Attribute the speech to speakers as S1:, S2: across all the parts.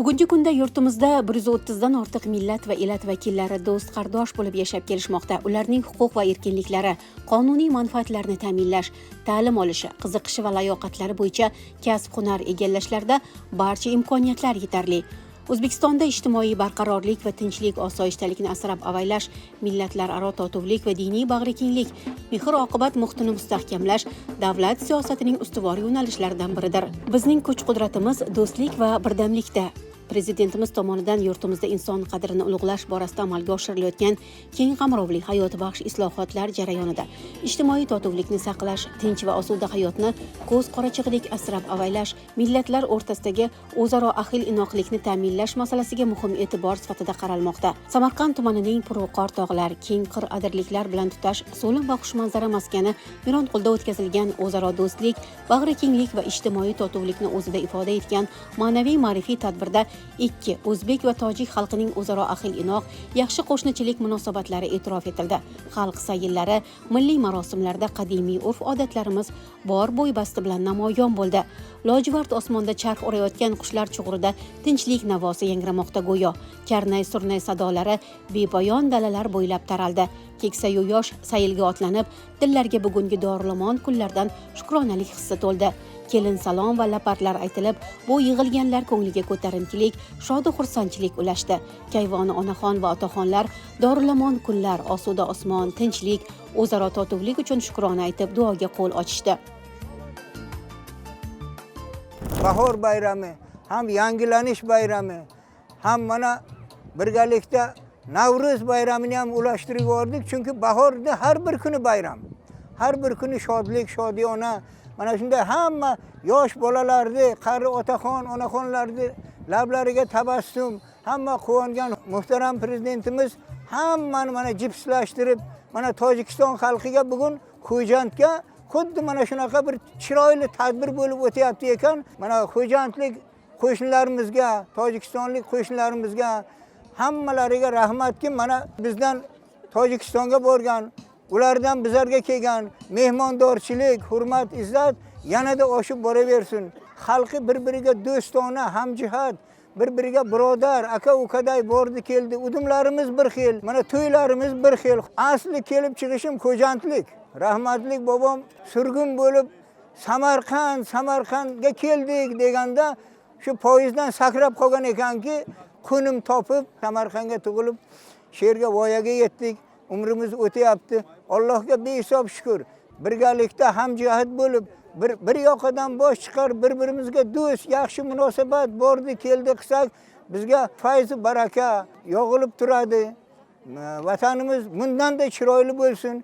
S1: Bugungi kunda yurtimizda 130 dan ortiq millat va elat vakillari do'st qardosh bo'lib yashab kelishmoqda. Ularning huquq va erkinliklari, qonuniy manfaatlarini ta'minlash, ta'lim olishi, qiziqishi va layoqatlari bo'yicha kasb-hunar egallashlarida barcha imkoniyatlar yetarli. O'zbekistonda ijtimoiy barqarorlik va tinchlik, osoyishtalikni asrab-avaylash, millatlararo totuvlik va diniy bag'rikenglik, mehr-oqibat muhitini mustahkamlash davlat siyosatining ustuvor yo'nalishlaridan biridir. Bizning kuch-qudratimiz do'stlik va birdamlikda. Prezidentimiz tomonidan yurtimizda inson qadrini ulug'lash borasida amalga oshirilayotgan keng qamrovli hayotbaxsh islohotlar jarayonida ijtimoiy totuvlikni saqlash, tinch va osuda hayotni ko'z qorachig'idek asrab-avaylash, millatlar o'rtasidagi o'zaro ahil-inoqlikni ta'minlash masalasiga muhim e'tibor sifatida qaralmoqda. Samarqand tumanining Puruqor tog'lar, keng qir adirliklar bilan tutash so'lim va xushmanzara maskani Mironqulda o'tkazilgan o'zaro do'stlik, bag'rikenglik va ijtimoiy totuvlikni o'zida ifoda etgan ma'naviy-ma'rifiy tadbirda ikki o'zbek va tojik xalqining o'zaro ahil-inoq, yaxshi qo'shnichilik munosabatlari e'tirof etildi. Xalq sayillari, milliy marosimlarda qadimiy urf-odatlarimiz bor bo'ybasti bilan namoyon bo'ldi. Lojivard osmonda charx urayotgan qushlar chug'urida tinchlik navosi yangramoqda go'yo. Karnay-surnay sadolari bepoyon dalalar bo'ylab taraldi. Keksayu yosh sayilga otlanib, dillarga bugungi dorilamon kunlardan shukronalik hissi to'ldi. Kelin salom va laparlar aytilib, bu yig'ilganlar ko'ngliga ko'tarinkilik, shodu xursandchilik ulashdi. Kayvoni onaxon va otaxonlar dorilamon kunlar, osuda osmon, tinchlik, o'zaro totuvlik uchun shukrona aytib duoga qo'l ochishdi.
S2: Bahor bayrami, ham yangilanish bayrami, ham mana birgalikda Navruz bayramini ham ulashtirib yubordik, chunki bahorda har bir kuni bayram. Har bir kuni shodlik, shodiyona. Mana shunday hamma yosh bolalarni, qari otaxon, onaxonlarni lablariga tabassum, hamma quvongan muhtaram prezidentimiz hammani mana jipslashtirib, mana Tojikiston xalqiga bugun Xo'jandga xuddi mana shunaqa bir chiroyli tadbir bo'lib o'tyapti ekan. Mana xo'jandlik qo'shnilarimizga, tojikistonlik qo'shnilarimizga hammalariga rahmatki, mana bizdan Tojikistonga borgan, ulardan bizlarga kelgan mehmondorchilik, hurmat, izzat yanada oshib boraversin. Xalqi bir-biriga do'stona, hamjihat, bir-biriga birodar, aka-ukaday bordi keldi. Udumlarimiz bir xil, mana to'ylarimiz bir xil. Asli kelib chiqishim xo'jandlik. Rahmatlik bobom surgun bo'lib Samarqandga keldik deganda shu poyezddan sakrab qolgan ekanki, kunim topib Samarqandga tug'ilib sherga voyaga yetdik. Umrimiz o'tyapti. Allohga behisob shukr. Birgalikda hamjihat bo'lib, bir yoqadan bosh chiqar, bir-birimizga do'st, yaxshi munosabat bordi, keldi qilsak, bizga fayz baraka yog'ilib turadi. Vatanimiz bundan-da chiroyli bo'lsin.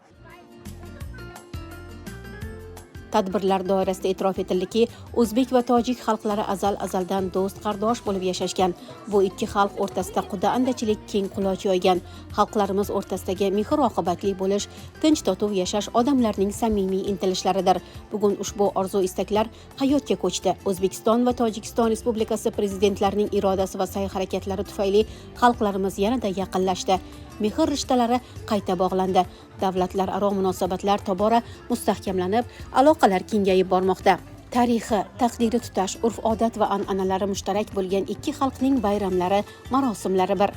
S1: Tadbirlar doirasida e'tirof etildiki, o'zbek va tojik xalqlari azaldan do'st qardosh bo'lib yashashgan. Bu ikki xalq o'rtasida quda-andachilik keng quloch yoygan. Xalqlarimiz o'rtasidagi mehr-oqibatli bo'lish, tinch totuv yashash odamlarning samimiy intilishlaridir. Bugun ushbu orzu-istaklar hayotga ko'chdi. O'zbekiston va Tojikiston Respublikasi prezidentlarining irodasi va sa'y-harakatlari tufayli xalqlarimiz yanada yaqinlashdi. Mehr rishtalari qayta bog'landi. Davlatlararo munosabatlar tobora mustahkamlanib, aloqalar kengayib bormoqda. Tarixi, taqdiri tutash, urf-odat va an'analari mushtarak bo'lgan ikki xalqning bayramlari, marosimlari bir.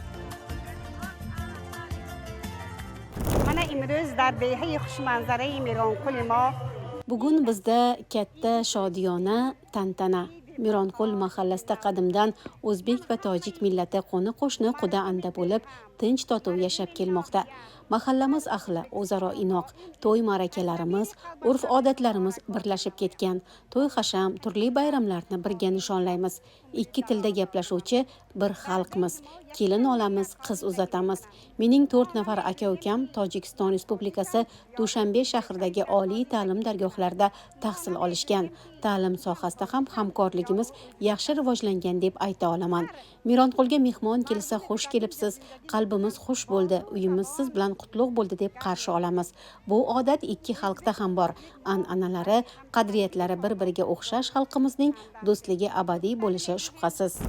S3: Mana imroz dar dehay xushmanzarayi Mironqul ma
S1: Bugun bizda katta shodiyona tantana. Mironqul mahallasida qadimdan o'zbek va tojik millati qo'ni-qo'shni quda-anda bo'lib, tinch totuv yashab kelmoqda. Mahallamiz ahli o'zaro inoq, to'y ma'rakalarimiz, urf-odatlarimiz birlashib ketgan. To'y hasham, turli bayramlarni birga nishonlaymiz. Ikki tilda gaplashuvchi bir xalqmiz. Kelin olamiz, qiz uzatamiz. Mening 4 nafar aka-ukam Tojikiston Respublikasi Dushanbe shahridagi oliy ta'lim dargohlarida tahsil olishgan. Ta'lim sohasida ham hamkorligimiz yaxshi rivojlangan deb ayta olaman. Mironqulga mehmon kelsa xush kelibsiz, qalbimiz xush bo'ldi, uyimiz siz bilan qutlug' bo'ldi deb qarshi olamiz. Bu odat ikki xalqda ham bor. An'analari, qadriyatlari bir-biriga o'xshash xalqimizning do'stligi abadiy bo'lishi shubhasiz.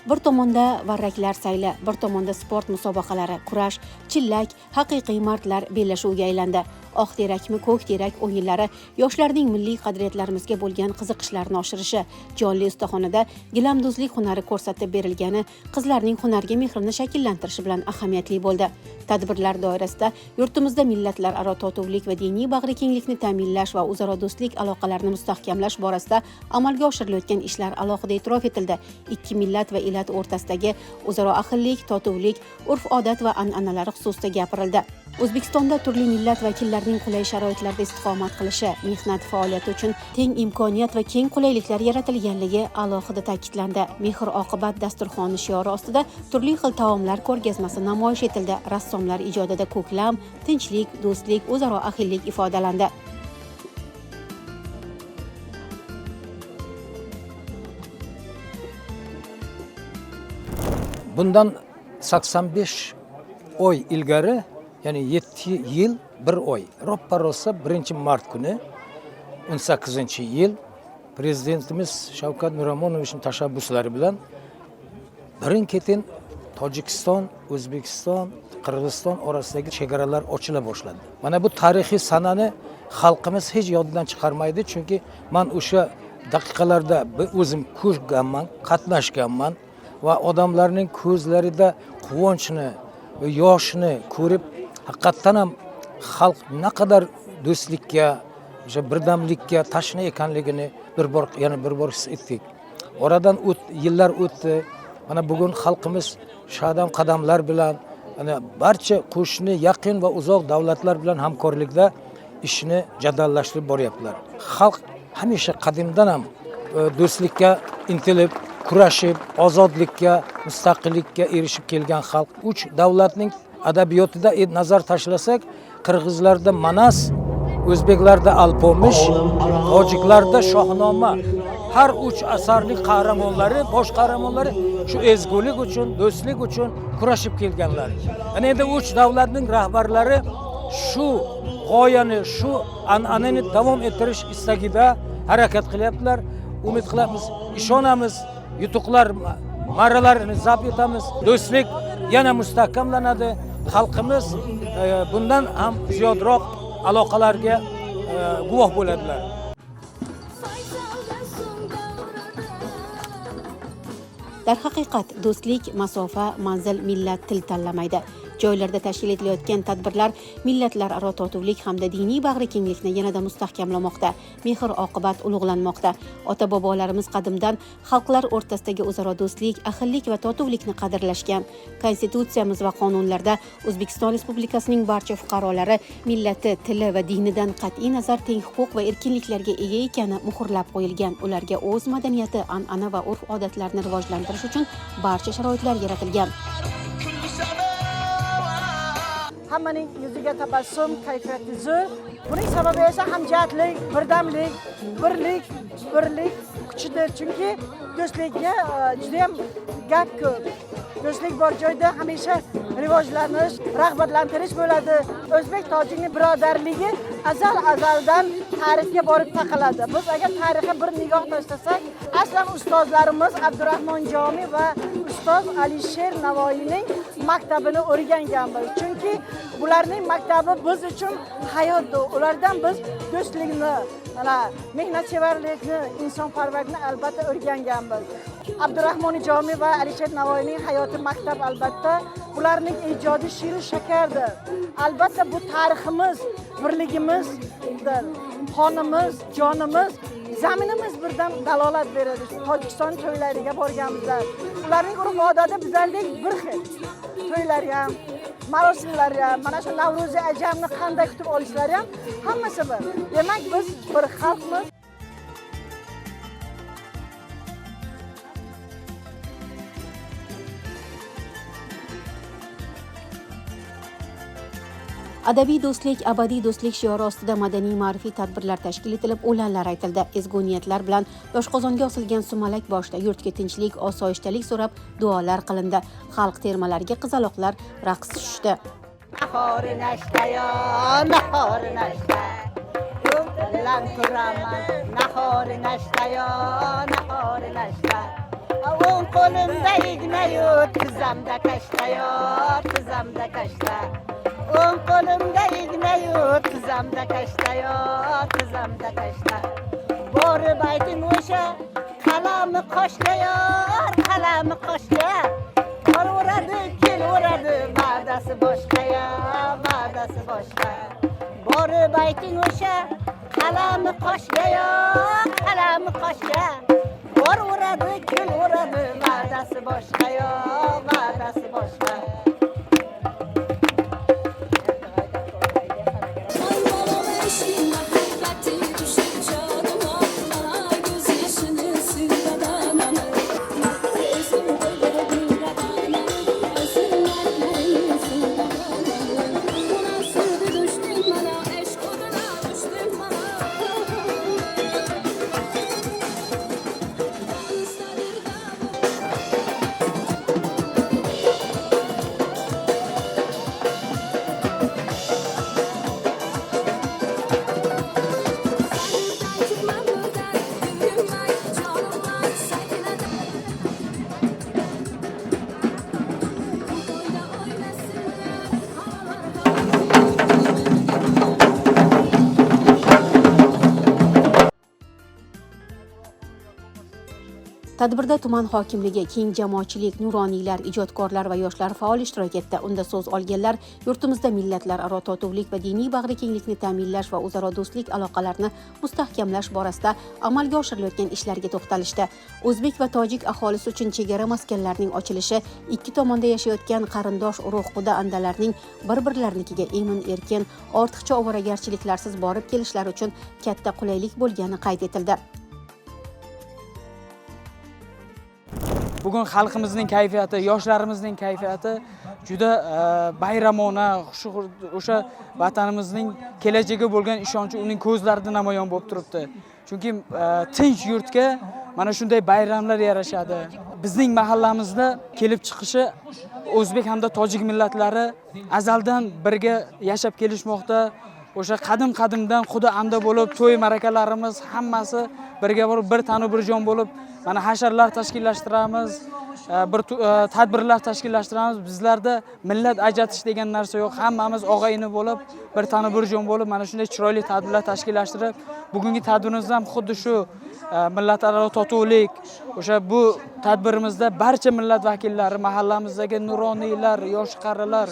S1: Bir tomonda varraklar sayli, bir tomonda sport musobaqalari, kurash, chillak, haqiqiy mardlar bellashuviga aylandi. Oq terakmi, ko'k terak o'yinlari yoshlarning milliy qadriyatlarimizga bo'lgan qiziqishlarini oshirishi, jonli ustaxonada gilamduzlik hunari ko'rsatib berilgani qizlarning hunarga mehrini shakllantirishi bilan ahamiyatli bo'ldi. Tadbirlar doirasida yurtimizda millatlararo totuvlik va diniy bag'rikenglikni ta'minlash va o'zaro do'stlik aloqalarini mustahkamlash borasida amalga oshirilayotgan ishlar alohida e'tirof etildi. Ikki millat va elat o'rtasidagi o'zaro ahillik, totuvlik, urf-odat va an'analari xususida gapirildi. O'zbekistonda turli millat vakillarining qulay sharoitlarda istiqomat qilishi, mehnat faoliyati uchun teng imkoniyat va keng qulayliklar yaratilganligi alohida ta'kidlandi. Mehr-oqibat dasturxoni shiori ostida turli xil taomlar ko'rgazmasi namoyish etildi. Rassomlar ijodida ko'klam, tinchlik, do'stlik, o'zaro ahillik ifodalandi.
S4: Bundan 85 oy ilgari, ya'ni 7 yil 1 oy, roppa-rosa 1-mart kuni 18-yil prezidentimiz Shavkat Miromonovichning tashabbuslari bilan birin-ketin Tojikiston, O'zbekiston, Qirg'iziston orasidagi chegaralar ochila boshladi. Mana bu tarixiy sanani xalqimiz hech yodidan chiqarmaydi, chunki men o'sha daqiqalarda o'zim ko'rganman, qatnashganman va odamlarning ko'zlarida quvonchni va yoshni ko'rib, haqiqatan ham xalq naqadar do'stlikka, o'sha birdamlikka tashna ekanligini yana bir bor his etdik. Oradan yillar o'tdi. Mana bugun xalqimiz shadam qadamlar bilan barcha qo'shni, yaqin va uzoq davlatlar bilan hamkorlikda ishni jadallashtirib boryaptilar. Xalq hamisha qadimdan ham do'stlikka intilib, kurashib, ozodlikka, mustaqillikka erishib kelgan xalq. 3 davlatning adabiyotida nazar tashlasak, qirg'izlarda Manas, o'zbeklarda Alpomish, tojiklarda Shohnoma. Har 3 asarning qahramonlari, bosh qahramonlari shu ezgulik uchun, do'stlik uchun kurashib kelganlar. Ana endi 3 davlatning rahbarlari shu g'oyani, shu an'anani davom ettirish istagida harakat qilyaptilar. Umid qilamiz, ishonamiz, yutuqlar marralarini zabt etamiz. Do'stlik yana mustahkamlanadi. Xalqimiz bundan ham ziyodroq aloqalarga guvoh bo'ladilar.
S1: Darhaqiqat, do'stlik masofa, manzil, millat, til tanlamaydi. Joylarda tashkil etilayotgan tadbirlar millatlararo totuvlik hamda diniy bag'rikenglikni yanada mustahkamlamoqda. Mehr-oqibat ulug'lanmoqda. Ota-bobolarimiz qadimdan xalqlar o'rtasidagi o'zaro do'stlik, ahillik va totuvlikni qadrlashgan. Konstitutsiyamiz va qonunlarda O'zbekiston Respublikasining barcha fuqarolari millati, tili va dinidan qat'iy nazar teng huquq va erkinliklarga ega ekani muhrlab qo'yilgan. Ularga o'z madaniyati, an'ana va urf-odatlarini rivojlantirish uchun barcha sharoitlar yaratilgan.
S5: Hammaning yuziga tabassum, kayfiyati zo'r. Buning sababi esa hamjihatlik, birdamlik, birlik kuchidir. Chunki do'stlikka juda ham gap ko'p. Do'stlik bor joyda hamisha rivojlanish, rag'batlantirish bo'ladi. O'zbek tojikning birodarligi azaldan tarixga borib taqaladi. Biz agar tarixga bir nigoh tashlasak, aslan ustozlarimiz Abdurahmon Jomiy va ustoz Alisher Navoiyning maktabini o'rganganmiz. Chunki bularning maktabi biz uchun hayotdir. Ulardan biz do'stlikni, mehnatsevarlikni, insonparvarlikni albatta o'rganganmiz. Abdurahmon Jomiy va Alisher Navoiyning hayoti maktab albatta. Ularning ijodi shirin shakardir. Albatta bu tariximiz, birligimizdir. Qonimiz, jonimiz, zaminimiz birdan dalolat beradi. Tojikiston to'ylariga borganimizda ularning urf-odati bizlardek bir xil. To'ylari ham, marosimlari ham, mana shu Navro'zi ajamni qanday kutib olishlari ham hammasi bir. Demak, biz bir xalqmiz.
S1: Adabiy do'stlik, abadiy do'stlik shiori ostida madaniy ma'rifiy tadbirlar tashkil etilib, o'lanlar aytildi. Ezgu niyatlar bilan doshqozonga osilgan sumalak boshida yurtga tinchlik, osoyishtalik so'rab duolar qilindi. Xalq termalariga qizaloqlar raqs tushdi.
S5: Nahori nashtayo, nahori nashta. Lan turaman, nahori nashtayo, nahori nashta. qo'limda igna-yu, tizzamda kashta-yu, tizzamda kashta. O'ng qo'limda igna-yu, tizzamda kashta-yu, tizzamda kashta. Borib ayting o'sha qalami qoshga, qalami qoshga. Boraveradi, kelaveradi, va'dasi boshqa, va'dasi boshqa. Borib ayting o'sha qalami qoshga, qalami qoshga. Boraveradi, kelaveradi, va'dasi boshqa, va'dasi boshqa.
S1: Tadbirda tuman hokimligi, keng jamoatchilik, nuroniylar, ijodkorlar va yoshlar faol ishtirok etdi. Unda so'z olganlar yurtimizda millatlararo totuvlik va diniy bag'rikenglikni ta'minlash va o'zaro do'stlik aloqalarini mustahkamlash borasida amalga oshirilayotgan ishlarga to'xtalishdi. O'zbek va tojik aholisi uchun chegara maskanlarining ochilishi ikki tomonda yashayotgan qarindosh urug' quda andalarning bir-birlarinikiga emin-erkin, ortiqcha ovoragarchiliklarsiz borib kelishlari uchun katta qulaylik bo'lgani qayd etildi.
S6: Bugun xalqimizning kayfiyati, yoshlarimizning kayfiyati juda bayramona, o'sha vatanimizning kelajagiga bo'lgan ishonchi uning ko'zlarida namoyon bo'lib turibdi. Chunki tinch yurtga mana shunday bayramlar yarashadi. Bizning mahallamizda kelib chiqishi o'zbek hamda tojik millatlari azaldan birga yashab kelishmoqda. O'sha qadim-qadimdan xudo anda bo'lib, to'y marakalarimiz hammasi birga borib, bir tanu bir jon bo'lib, mana hasharlar tashkillashtiramiz, bir tadbirlar tashkillashtiramiz. Bizlarda millat ajratish degan narsa yo'q. Hammamiz og'ayni bo'lib, bir tanu bir jon bo'lib, mana shunday chiroyli tadbirlar tashkillashtirib, bugungi tadbirimizda ham xuddi shu millatlararo totuvlik, o'sha bu tadbirimizda barcha millat vakillari, mahallamizdagi nuroniylar, yosh qarilar,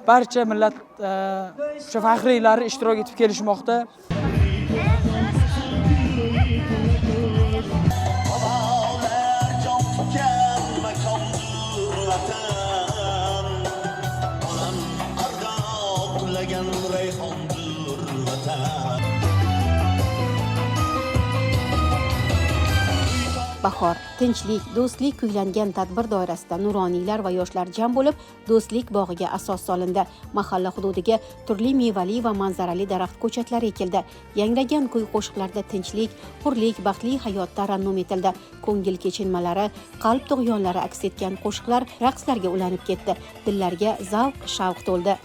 S6: barcha millat o'sha faxriylari ishtirok etib kelishmoqda.
S1: Bahor, tinchlik, do'stlik kuylangan tadbir doirasida nuroniylar va yoshlar jam bo'lib, do'stlik bog'iga asos solindi. Mahalla hududiga turli mevali va manzarali daraxt ko'chatlari ekildi. Yangragan kuy qo'shiqlarda tinchlik, hurlik, baxtli hayot tarannum etildi. Ko'ngil kechinmalari, qalb tug'yonlari aks etgan qo'shiqlar raqslarga ulanib ketdi. Dillarga zavq, shavq to'ldi.